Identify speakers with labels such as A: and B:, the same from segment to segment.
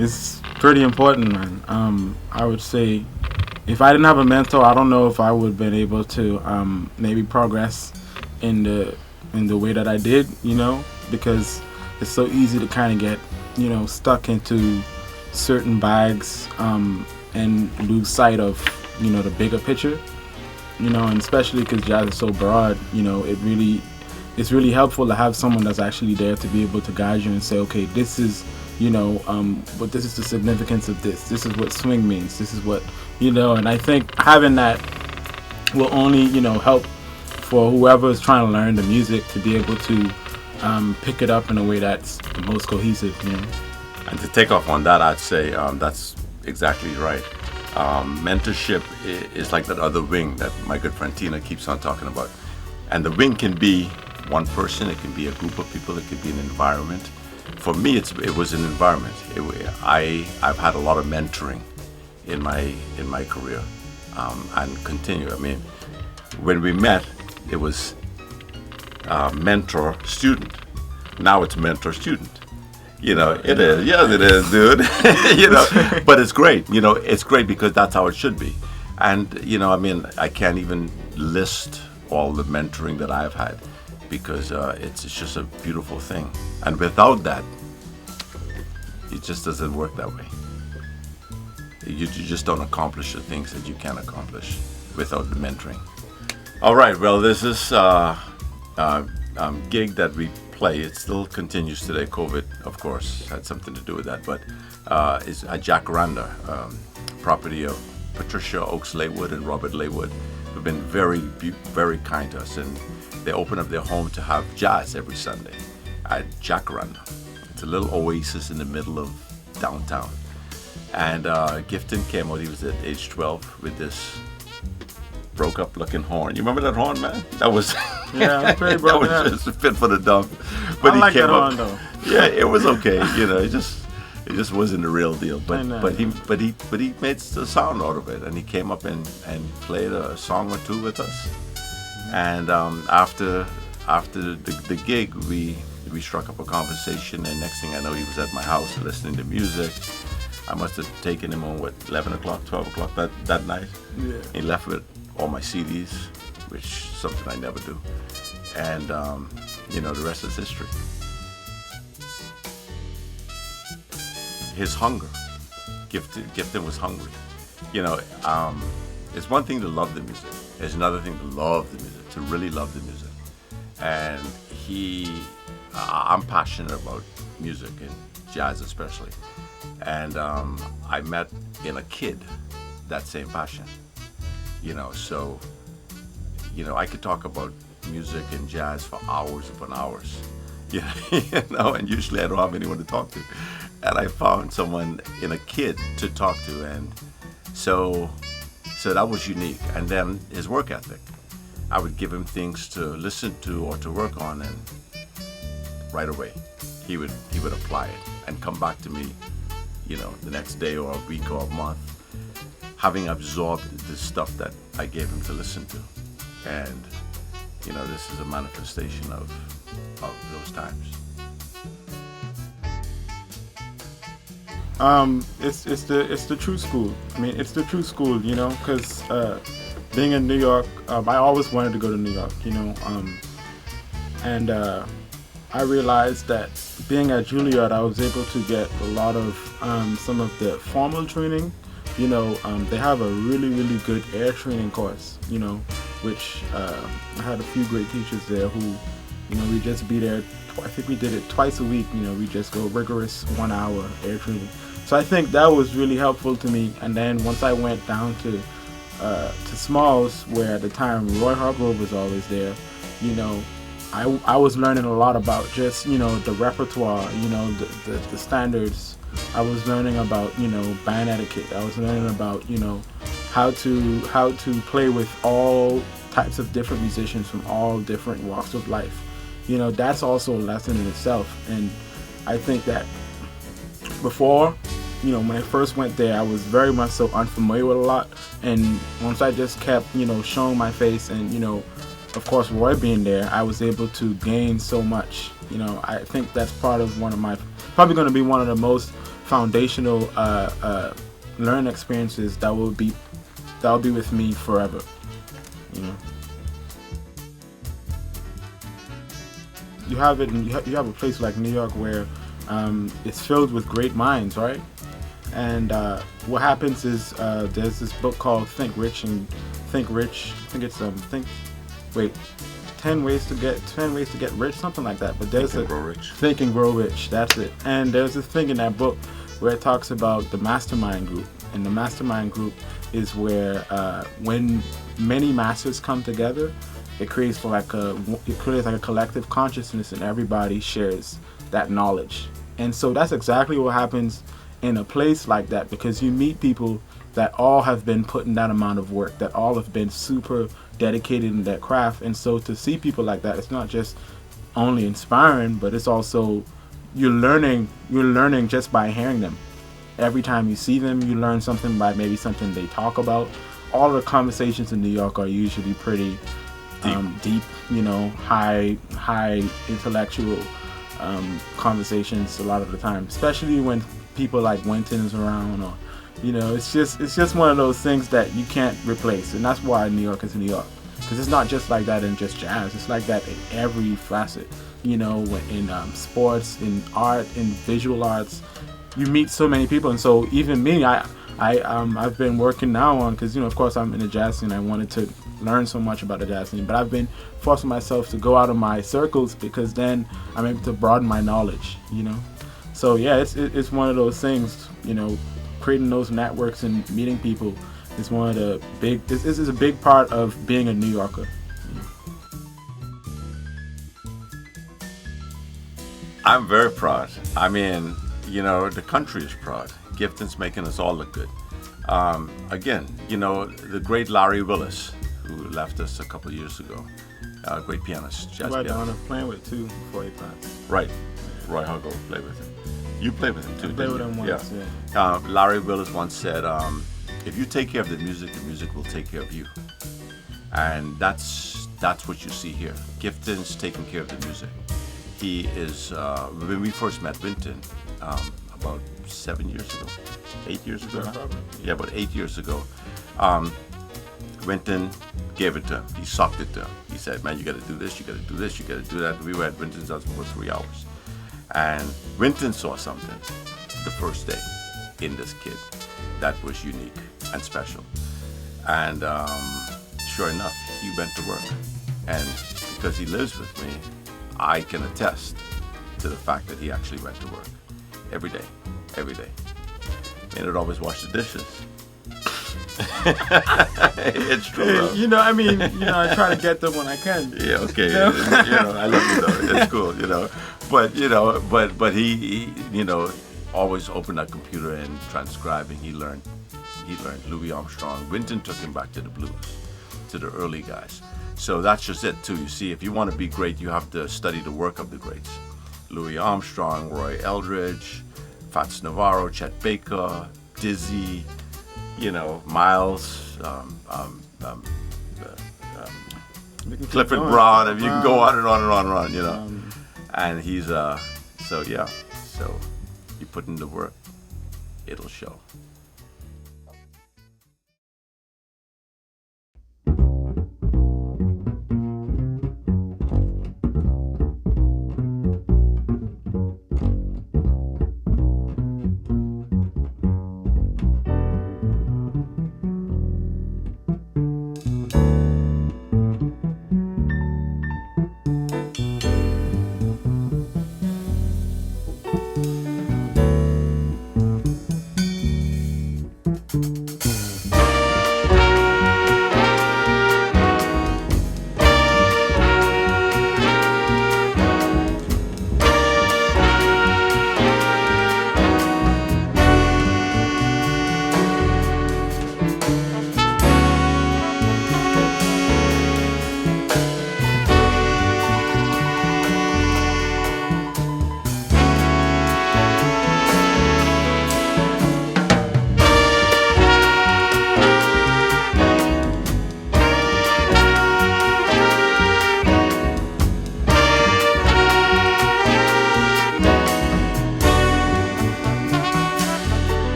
A: It's pretty important, man. I would say if I didn't have a mentor, I don't know if I would have been able to maybe progress in the way that I did, because it's so easy to kind of get, stuck into certain bags and lose sight of, the bigger picture, and especially because jazz is so broad, it's really helpful to have someone that's actually there to be able to guide you and say, okay, this is, but this is the significance of this. This is what swing means. This is what, and I think having that will only, help for whoever is trying to learn the music to be able to pick it up in a way that's the most cohesive,
B: And to take off on that, I'd say that's exactly right. Mentorship is like that other wing that my good friend Tina keeps on talking about. And the wing can be one person, it can be a group of people, it could be an environment. For me, it was an environment. I've had a lot of mentoring in my career, and continue. I mean, when we met, it was mentor student. Now it's mentor student. It is. Yes, it is, dude. But it's great. It's great because that's how it should be. And I can't even list all the mentoring that I've had because it's just a beautiful thing. And without that, it just doesn't work that way. You just don't accomplish the things that you can accomplish without the mentoring. All right. Well, this is gig that we play. It still continues today. COVID, of course, had something to do with that. But it's a Jacaranda, property of Patricia Oakes Laywood and Robert Laywood, who've been very, very kind to us. And they open up their home to have jazz every Sunday at Jacaranda. It's a little oasis in the middle of downtown. And Giveton came out, he was at age 12 with this broke up looking horn. You remember that horn, man? That was
A: yeah, pretty broken.
B: That was just fit for the dump. But
A: I like that horn though.
B: Yeah, it was okay. It just wasn't the real deal. But he made the sound out of it, and he came up and played a song or two with us. And after the gig, we struck up a conversation, and next thing I know, he was at my house listening to music. I must have taken him on 11 o'clock, 12 o'clock that night.
A: Yeah.
B: He left with all my CDs, which is something I never do. And the rest is history. His hunger. Giveton was hungry. It's one thing to love the music. It's another thing to love the music, to really love the music. And I'm passionate about music and jazz especially. And I met in a kid that same passion. So I could talk about music and jazz for hours upon hours. And usually I don't have anyone to talk to. And I found someone in a kid to talk to, and so that was unique. And then his work ethic. I would give him things to listen to or to work on, and right away he would apply it and come back to me, the next day or a week or a month, having absorbed the stuff that I gave him to listen to. And this is a manifestation of those times.
A: It's the true school. I mean, it's the true school, because being in New York, I always wanted to go to New York, and I realized that being at Juilliard, I was able to get a lot of some of the formal training. They have a really, really good air training course, which I had a few great teachers there who, we just be there. I think we did it twice a week. We just go rigorous 1 hour air training. So I think that was really helpful to me. And then once I went down to Smalls, where at the time Roy Hargrove was always there, I was learning a lot about just, the repertoire, the standards. I was learning about, band etiquette. I was learning about, how to play with all types of different musicians from all different walks of life. That's also a lesson in itself. And I think that before, when I first went there, I was very much so unfamiliar with a lot. And once I just kept, showing my face and, of course, Roy being there, I was able to gain so much. I think that's part of probably going to be one of the most foundational learning experiences that will be with me forever. You know, you have it. You have a place like New York where it's filled with great minds, right? And what happens is there's this book called Think Rich and Think Rich. I think it's think. Wait, 10 ways to get rich, something like that. But there's
B: Think and Grow Rich.
A: Think and Grow Rich. That's it. And there's this thing in that book where it talks about the mastermind group. And the mastermind group is where when many masters come together, it creates like a collective consciousness, and everybody shares that knowledge. And so that's exactly what happens in a place like that, because you meet people that all have been putting that amount of work, that all have been super dedicated in their craft. And so to see people like that, it's not just only inspiring, but it's also you're learning just by hearing them. Every time you see them, you learn something by maybe something they talk about. All the conversations in New York are usually pretty deep, you know, high intellectual conversations a lot of the time, especially when people like Winton is around, or you know, it's just one of those things that you can't replace. And that's why New York is New York, because it's not just like that in just jazz. It's like that in every facet, you know, in sports, in art, in visual arts. You meet so many people. And so even me, I've been working now on, because you know, of course I'm in the jazz scene. I wanted to learn so much about the jazz scene, but I've been forcing myself to go out of my circles, because then I'm able to broaden my knowledge, you know. So yeah, it's one of those things, you know, creating those networks and meeting people is one of the big, this is a big part of being a New Yorker.
B: I'm very proud. I mean, you know, the country is proud. Giveton's making us all look good. Again, you know, the great Larry Willis, who left us a couple of years ago, great pianist, jazz pianist.
A: I was playing with too before he passed.
B: Right, Roy Huggo played with him. You played with him too,
A: didn't you? I played with him once, yeah.
B: Larry Willis once said, if you take care of the music will take care of you. And that's what you see here. Giveton's taking care of the music. He is, when we first met Winton, about 7 years ago, 8 years ago? Yeah, about 8 years ago. Winton gave it to him. He sucked it to him. He said, man, you got to do this, you got to do this, you got to do that. We were at Winton's house for 3 hours. And Winton saw something the first day in this kid that was unique and special. And sure enough, he went to work. And because he lives with me, I can attest to the fact that he actually went to work every day. May not always wash the dishes. It's true, though.
A: You know, I mean, you know, I try to get them when I can.
B: Yeah, okay. You know, I love you though. It's cool, you know. But you know, but he you know, always opened that computer and transcribing. He learned Louis Armstrong. Winton took him back to the blues, to the early guys. So that's just it too. You see, if you want to be great, you have to study the work of the greats. Louis Armstrong, Roy Eldridge, Fats Navarro, Chet Baker, Dizzy, you know, Miles, Clifford Brown. If you can go on and on and on and on, you know. And he's so yeah. So you put in the work, it'll show.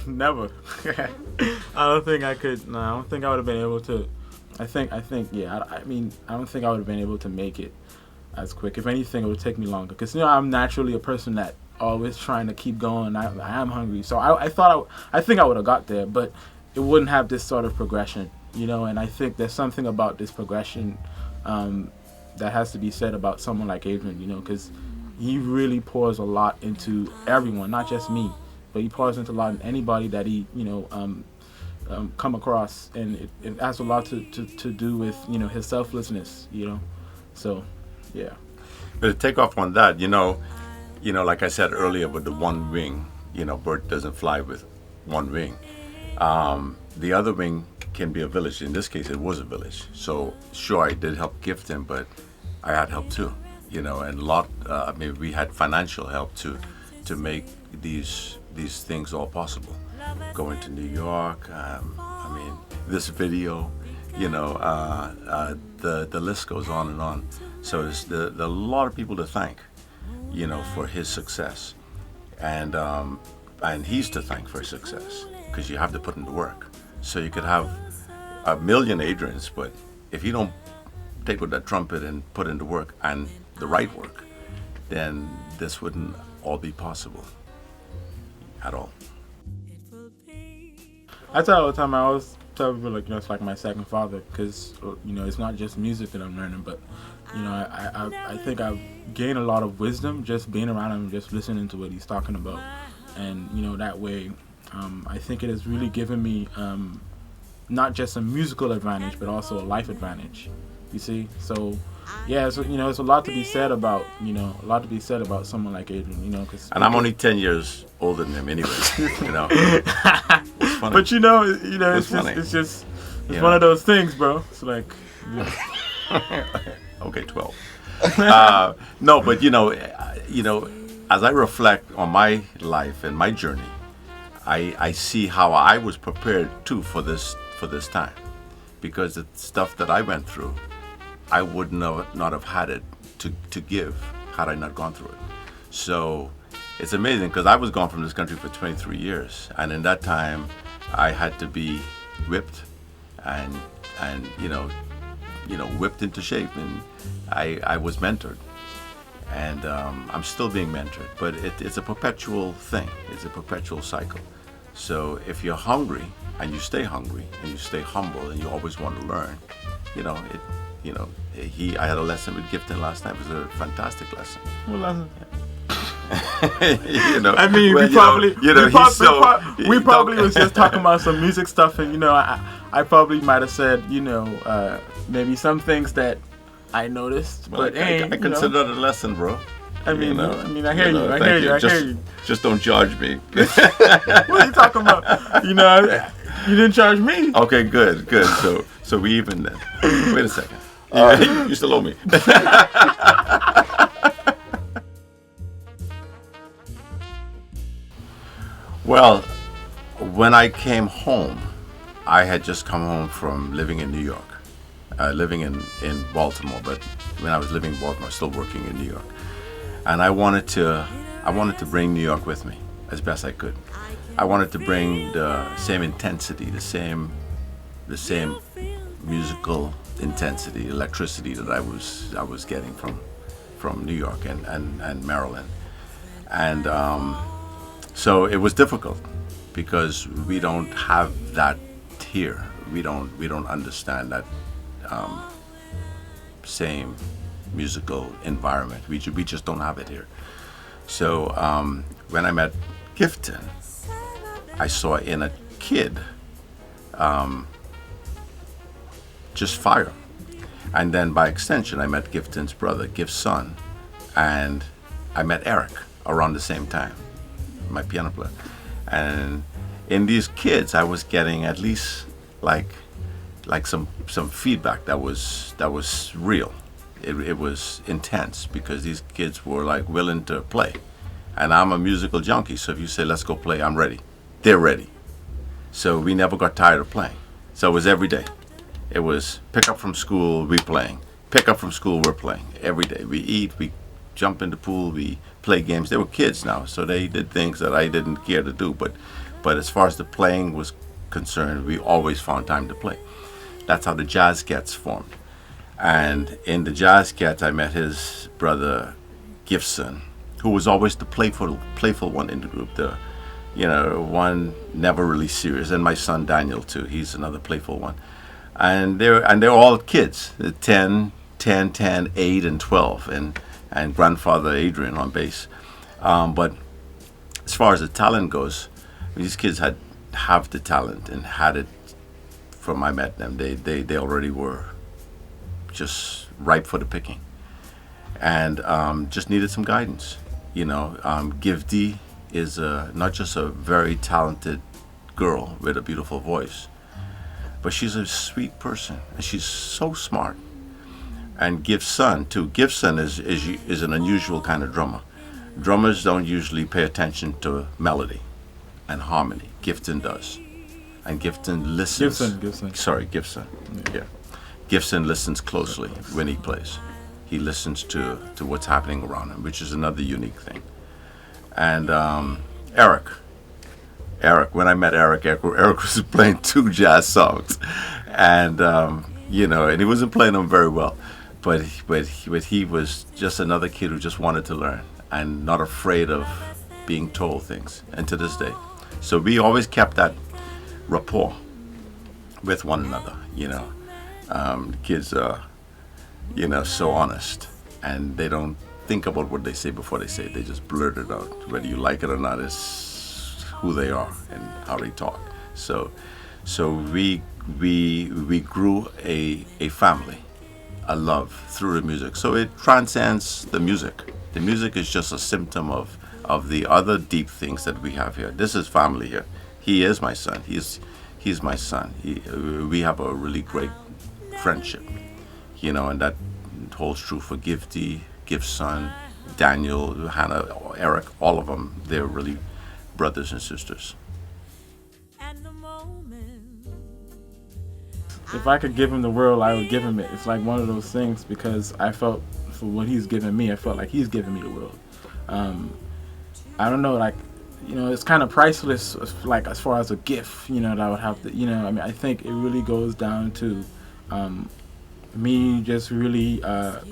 A: Never. I don't think I could. No, I don't think I would have been able to. Yeah. I mean, I don't think I would have been able to make it as quick. If anything, it would take me longer. Because I'm naturally a person that always trying to keep going. I am hungry, so I think I would have got there, but it wouldn't have this sort of progression, And I think there's something about this progression that has to be said about someone like Adrian, because he really pours a lot into everyone, not just me, but he pours into a lot in anybody that he, come across, and it has a lot to do with, his selflessness, So, yeah.
B: But to take off on that, like I said earlier with the one wing, bird doesn't fly with one wing. The other wing can be a village. In this case, it was a village. So sure, I did help Giveton, but I had help too, and a lot. We had financial help to make these things all possible. Going to New York, this video, the list goes on and on. So there's a lot of people to thank, for his success, and he's to thank for his success, because you have to put in the work. So you could have a million Adrians, but if you don't take with that trumpet and put in the work and the right work, then this wouldn't all be possible at all.
A: I tell all the time, I always tell people, it's like my second father, because, it's not just music that I'm learning, but, I think I've gained a lot of wisdom just being around him, just listening to what he's talking about. And, that way, I think it has really given me not just a musical advantage, but also a life advantage. You see? So, yeah, so, it's a lot to be said about, someone like Adrian, cause
B: and I'm only 10 years older than him anyway, It's funny.
A: But, it's one of those things, bro. It's like,
B: Okay, 12. No, but, as I reflect on my life and my journey, I see how I was prepared too for this time, because the stuff that I went through, I would not have had it to give had I not gone through it. So it's amazing, because I was gone from this country for 23 years, and in that time I had to be whipped and whipped into shape, and I was mentored, and I'm still being mentored, but it's a perpetual thing. It's a perpetual cycle. So if you're hungry and you stay hungry and you stay humble and you always want to learn, I had a lesson with Giveton last night. It was a fantastic lesson.
A: What lesson?
B: I mean,
A: we probably was just talking about some music stuff, and I probably might have said maybe some things that I noticed, but
B: I consider it a lesson, bro.
A: I mean, I hear you. I hear you.
B: Just don't charge me.
A: What are you talking about? You didn't charge me.
B: Okay, good. So we even then. Wait a second. You still owe me. Well, when I came home, I had just come home from living in New York, living in Baltimore. But when I was living in Baltimore, still working in New York, and I wanted to bring New York with me as best I could. I wanted to bring the same intensity, the same musical intensity, electricity that I was getting from New York and Maryland, and so it was difficult, because we don't have that here. We don't understand that same musical environment. We just don't have it here. So when I met Giveton, I saw in a kid just fire. And then by extension, I met Giveton's brother, Give's son, and I met Eric around the same time, my piano player. And in these kids, I was getting at least like some feedback that was real. It was intense, because these kids were like willing to play, and I'm a musical junkie. So if you say let's go play, I'm ready. They're ready. So we never got tired of playing. So it was every day. It was pick up from school, we playing. Pick up from school, we're playing every day. We eat, we jump in the pool, we play games. They were kids now, so they did things that I didn't care to do, but But as far as the playing was concerned, we always found time to play. That's how the Jazz Cats formed. And in the Jazz Cats, I met his brother Giveton, who was always the playful one in the group. The, one never really serious. And my son Daniel too. He's another playful one. And they're all kids, 10, 8, and 12, and grandfather Adrian on bass. But as far as the talent goes, these kids have the talent and had it from I met them. They already were just ripe for the picking, and just needed some guidance. Giveton is not just a very talented girl with a beautiful voice, but she's a sweet person, and she's so smart. And Giveton too. Giveton is an unusual kind of drummer. Drummers don't usually pay attention to melody and harmony. Giveton does, and Giveton listens.
A: Giveton.
B: Sorry, Giveton. Yeah. Giveton listens closely when he plays. He listens to what's happening around him, which is another unique thing. And Eric, when I met Eric was playing 2 jazz songs, and and he wasn't playing them very well, but he was just another kid who just wanted to learn and not afraid of being told things, and to this day. So we always kept that rapport with one another. The kids are, so honest, and they don't think about what they say before they say it. They just blurt it out. Whether you like it or not is who they are and how they talk. So we grew a family, a love through the music. So it transcends the music. The music is just a symptom of the other deep things that we have here. This is family here. He is my son. He's my son. We have a really great friendship, and that holds true for Giveton, Giveton, Daniel, Hannah, Eric, all of them. They're really brothers and sisters.
A: If I could give him the world, I would give him it. It's like one of those things, because I felt for what he's given me, I felt like he's giving me the world. I don't know, it's kind of priceless, like as far as a gift, that I would have to, I think it really goes down to me just really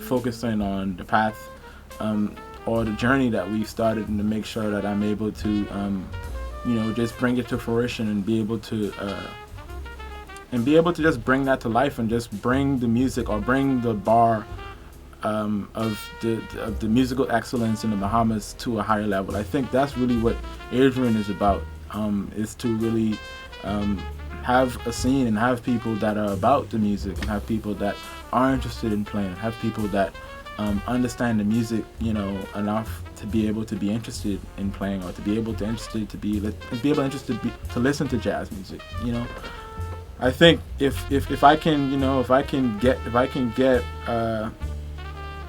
A: focusing on the path or the journey that we started, and to make sure that I'm able to, just bring it to fruition and be able to just bring that to life, and just bring the music, or bring the bar of the musical excellence in the Bahamas to a higher level. I think that's really what Adrian is about, is to really have a scene and have people that are about the music, and have people that are interested in playing, have people that understand the music, enough to be able to be interested in playing, or to be able to to listen to jazz music. I think if I can get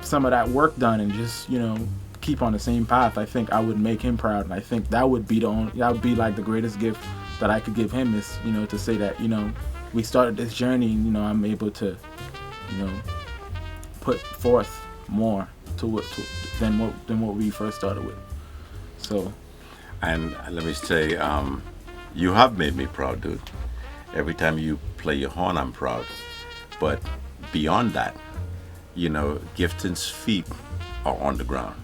A: some of that work done, and just keep on the same path, I think I would make him proud, and I think that would be like the greatest gift that I could give him, is to say that we started this journey, and I'm able to put forth more than what we first started with. So,
B: and let me say, you have made me proud, dude. Every time you play your horn, I'm proud. But beyond that, Giveton's feet are on the ground.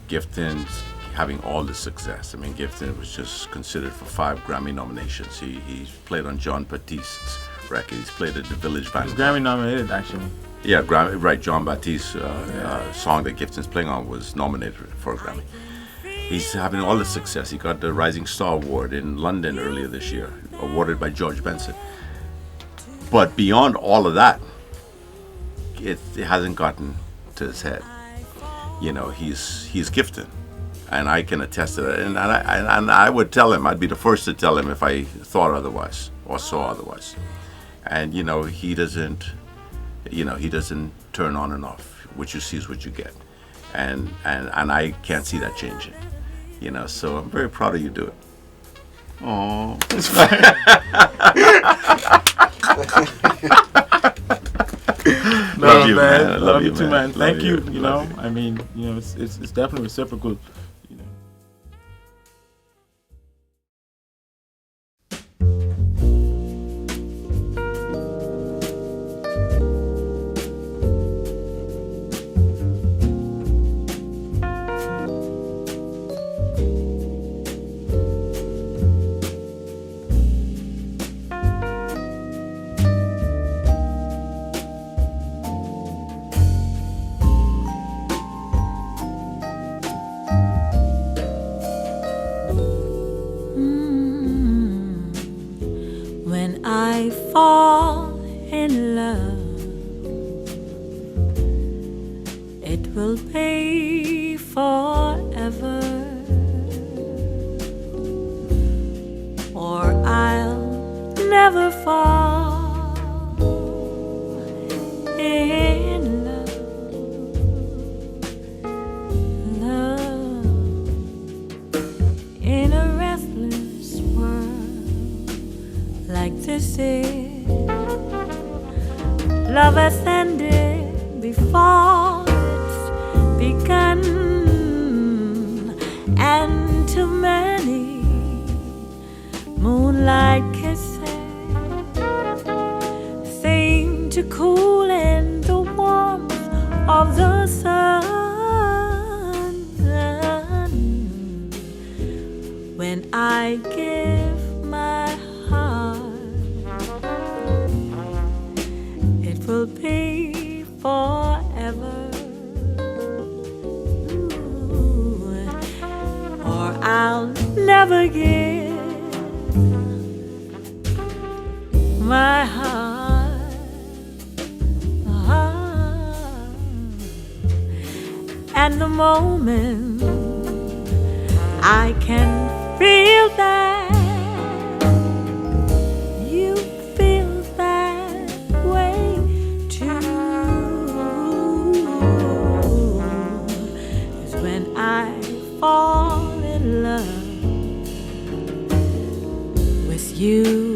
B: Giveton's having all the success. I mean, Giveton was just considered for 5 Grammy nominations. He's played on John Batiste's record. He's played at the Village Band.
A: He's Grammy nominated, actually.
B: Yeah, Grammy, right. John Batiste's song that Giveton's playing on was nominated for a Grammy. He's having all the success. He got the Rising Star Award in London earlier this year, awarded by George Benson. But beyond all of that, it hasn't gotten to his head. He's Giveton, and I can attest to that. And I would tell him, I'd be the first to tell him if I thought otherwise or saw otherwise. And he doesn't turn on and off. What you see is what you get, and I can't see that changing. So I'm very proud of you, dude. Oh.
A: Love you, man.
B: I
A: Love you too, man. Thank you.
B: Love you.
A: I mean, it's definitely reciprocal.
C: I fall in love, it will be forever, or I'll never fall in love. Love in a restless world like this is, love has ended before it's begun, and too many moonlight kisses seem to cool in the warmth of the sun. When I give my heart, it will be forever, or I'll never give my heart. And the moment I can feel that you feel that way too is when I fall in love with you.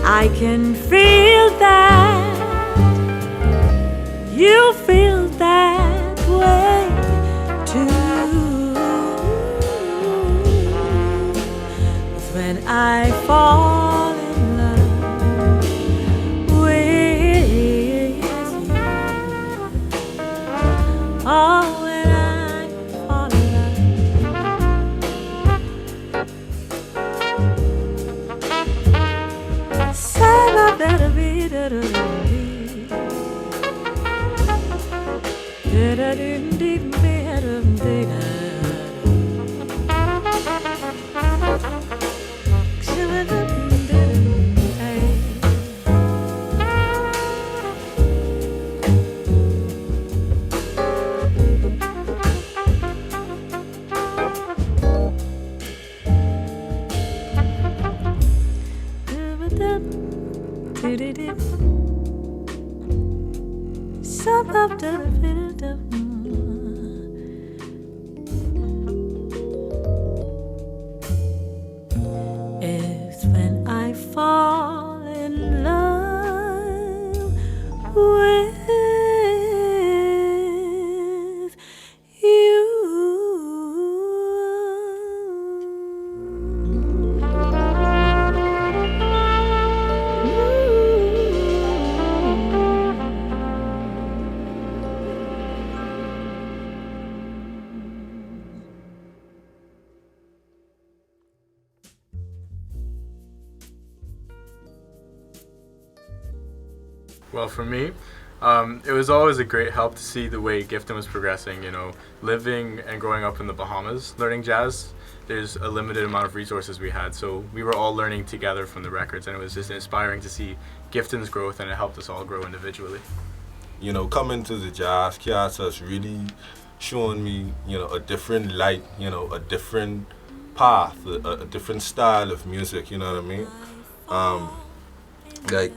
C: I can feel that you feel that way too. It's when I fall in love with you. Oh, when I fall in love. Say my better be da da da da da da It's when I fall in love with you.
D: Well, for me, it was always a great help to see the way Giveton was progressing. Living and growing up in the Bahamas, learning jazz, there's a limited amount of resources we had. So we were all learning together from the records, and it was just inspiring to see Giveton's growth, and it helped us all grow individually.
E: Coming to the jazz class has really shown me, a different light, a different path, a different style of music. You know what I mean? Like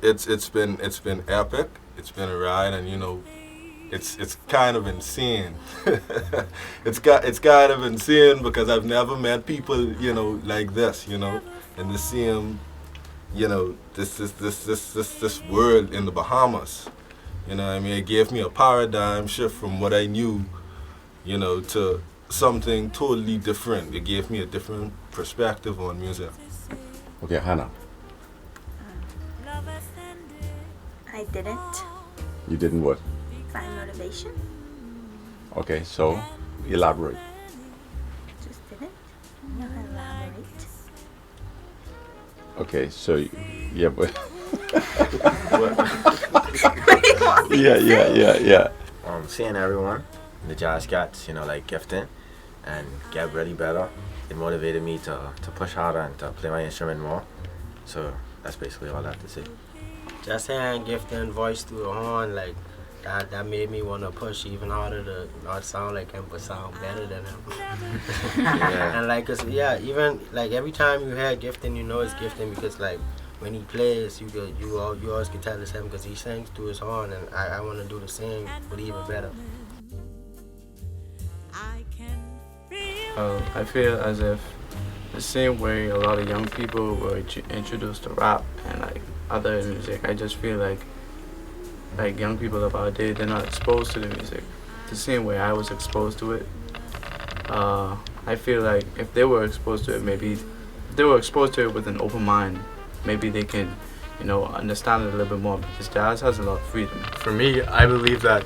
E: it's been epic. It's been a ride, and it's kind of insane. it's kind of insane because I've never met people like this, in the same this world in the Bahamas. You know what I mean? It gave me a paradigm shift from what I knew, to something totally different. It gave me a different perspective on music.
B: Okay, Hannah,
F: I didn't
B: you didn't what?
F: find motivation.
B: Okay, so elaborate.
F: Just didn't. No, elaborate.
B: Okay, so yeah, but
F: What do you want me to say?
B: yeah.
G: Seeing everyone in the jazz cats, like Giveton, and get really better, it motivated me to push harder and to play my instrument more. So that's basically all I have to say.
H: Just hearing Giveton voice through the horn, like that made me want to push even harder to not sound like him, but sound better than him.
G: Yeah.
H: And like, 'cause, yeah, even like every time you hear Giveton, you know it's Giveton because like when he plays, you always can tell it's him because he sings through his horn, and I want to do the same, but even better.
I: I feel as if the same way a lot of young people were introduced to rap and like other music, I just feel like young people of our day, they're not exposed to the music the same way I was exposed to it. I feel like if they were exposed to it, maybe if they were exposed to it with an open mind, maybe they can, understand it a little bit more, because jazz has a lot of freedom.
D: For me, I believe that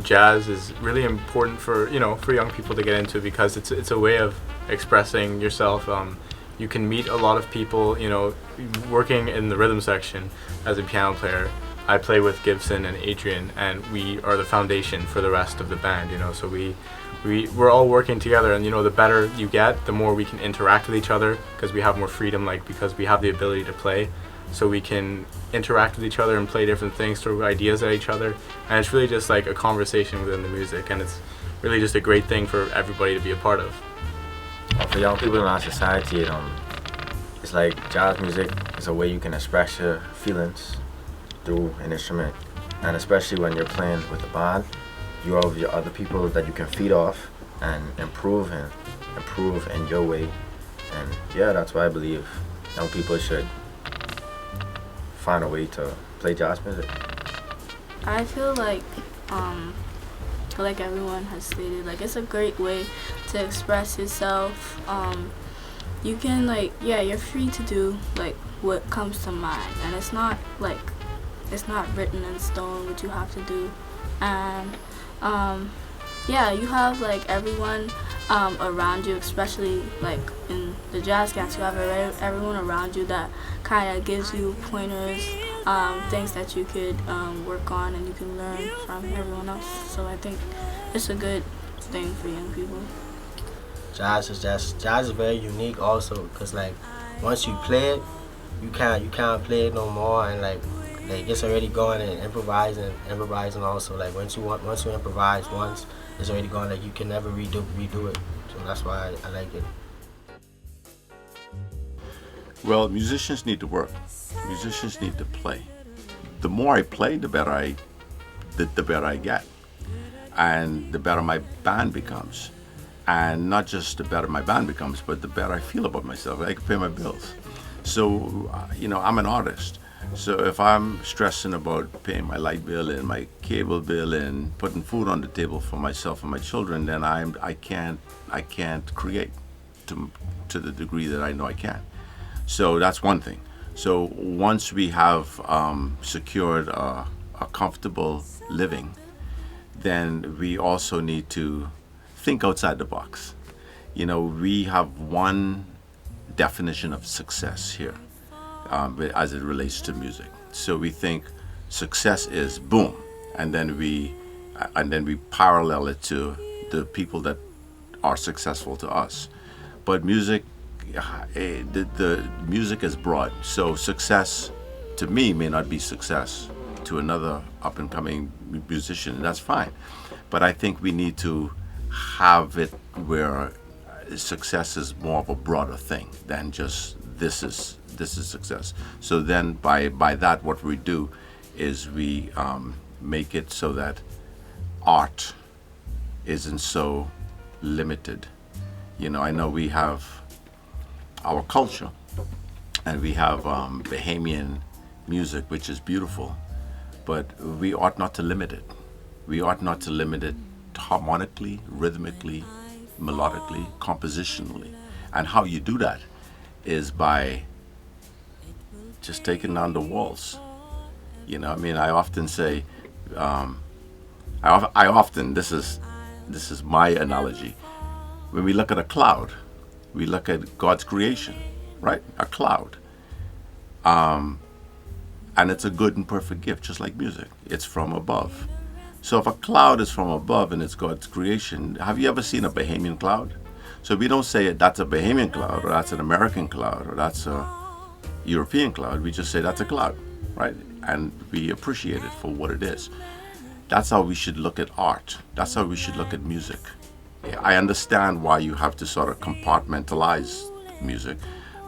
D: jazz is really important for young people to get into because it's a way of expressing yourself. You can meet a lot of people, working in the rhythm section as a piano player. I play with Gibson and Adrian, and we are the foundation for the rest of the band. So we're all working together, and the better you get, the more we can interact with each other because we have more freedom, because we have the ability to play. So we can interact with each other and play different things, throw ideas at each other, and it's really just like a conversation within the music, and it's really just a great thing for everybody to be a part of.
G: For young people in our society, it's like jazz music is a way you can express your feelings through an instrument, and especially when you're playing with a band, you have your other people that you can feed off and improve in your way. And yeah, that's why I believe young people should find a way to play jazz music.
J: I feel like everyone has stated, it's a great way to express yourself. You can you're free to do what comes to mind, and it's not written in stone what you have to do. And you have everyone around you, especially in the jazz cats, you have everyone around you that kind of gives you pointers, things that you could work on and you can learn from everyone else. So I think it's a good thing for young people.
H: Jazz is very unique also because once you play it, you can't play it no more, and it's already going and improvising also. Once you improvise once, it's already gone. You can never redo it. So that's why I like it.
B: Well, musicians need to work. Musicians need to play. The more I play, the better I get, and the better my band becomes. And not just the better my band becomes, but the better I feel about myself. I can pay my bills. So, I'm an artist. So if I'm stressing about paying my light bill and my cable bill and putting food on the table for myself and my children, then I can't create to the degree that I know I can. So that's one thing. So once we have secured a comfortable living, then we also need to think outside the box. We have one definition of success here as it relates to music. So we think success is boom, and then we parallel it to the people that are successful to us. But music, the music is broad, so success to me may not be success to another up and coming musician, and that's fine. But I think we need to have it where success is more of a broader thing than just this is success. So then by that, what we do is we make it so that art isn't so limited. You know, I know we have our culture, and we have Bahamian music, which is beautiful, but we ought not to limit it. We ought not to limit it harmonically, rhythmically, melodically, compositionally. And how you do that is by just taking down the walls. You know, I mean, I often say, this is my analogy. When we look at a cloud, we look at God's creation, right? A cloud. And it's a good and perfect gift, just like music. It's from above. So if a cloud is from above and it's God's creation, have you ever seen a Bahamian cloud? So we don't say that's a Bahamian cloud, or that's an American cloud, or that's a European cloud. We just say that's a cloud, right? And we appreciate it for what it is. That's how we should look at art. That's how we should look at music. I understand why you have to sort of compartmentalize music,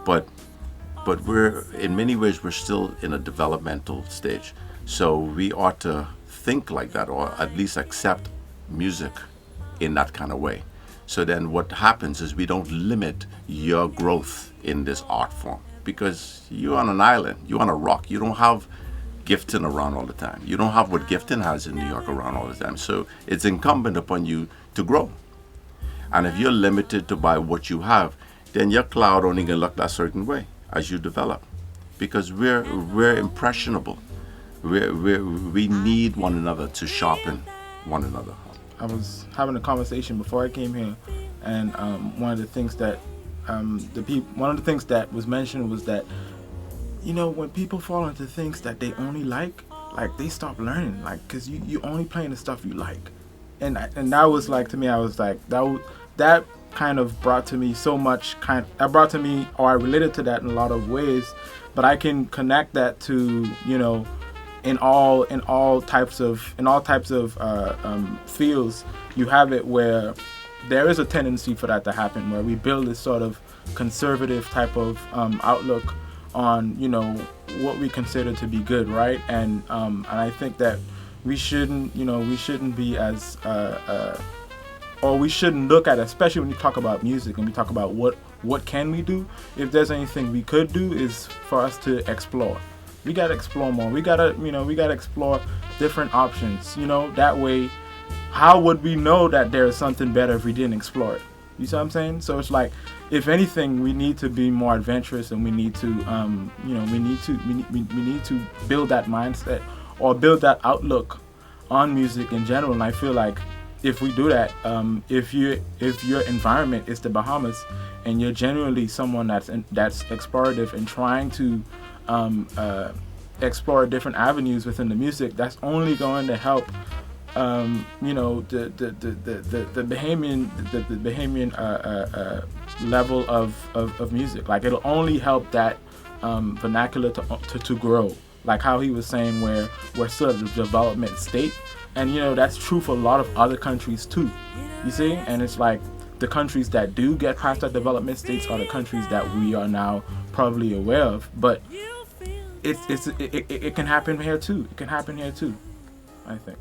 B: but we're, in many ways, we're still in a developmental stage. So we ought to think like that, or at least accept music in that kind of way. So then what happens is we don't limit your growth in this art form, because you're on an island, you're on a rock, you don't have Giveton around all the time. You don't have what Giveton has in New York around all the time. So it's incumbent upon you to grow. And if you're limited to by what you have, then your cloud only gonna look that certain way as you develop, because we're impressionable. We need one another to sharpen one another.
A: I was having a conversation before I came here, and one of the things that was mentioned was that, you know, when people fall into things that they only like they stop learning, like, because you only playing the stuff you like, and that was like, to me, I was like, that kind of brought to me so much or I related to that in a lot of ways, but I can connect that to, you know, in all types of fields, you have it where there is a tendency for that to happen, where we build this sort of conservative type of outlook on, you know, what we consider to be good, right? And I think that we shouldn't be as or we shouldn't look at, especially when you talk about music and we talk about what can we do. If there's anything we could do, is for us to explore. We gotta explore more. We gotta explore different options. You know, that way, how would we know that there is something better if we didn't explore it? You see what I'm saying? So it's like, if anything, we need to be more adventurous, and we need to, we need to build that mindset or build that outlook on music in general. And I feel like if we do that, if your environment is the Bahamas, and you're genuinely someone that's explorative and trying to explore different avenues within the music, that's only going to help the Bahamian level of music. Like, it'll only help that vernacular to grow. Like how he was saying, where we're still at the development state, and you know, that's true for a lot of other countries too. You see, and it's like, the countries that do get past that development states are the countries that we are now probably aware of. But it can happen here too. It can happen here too, I think.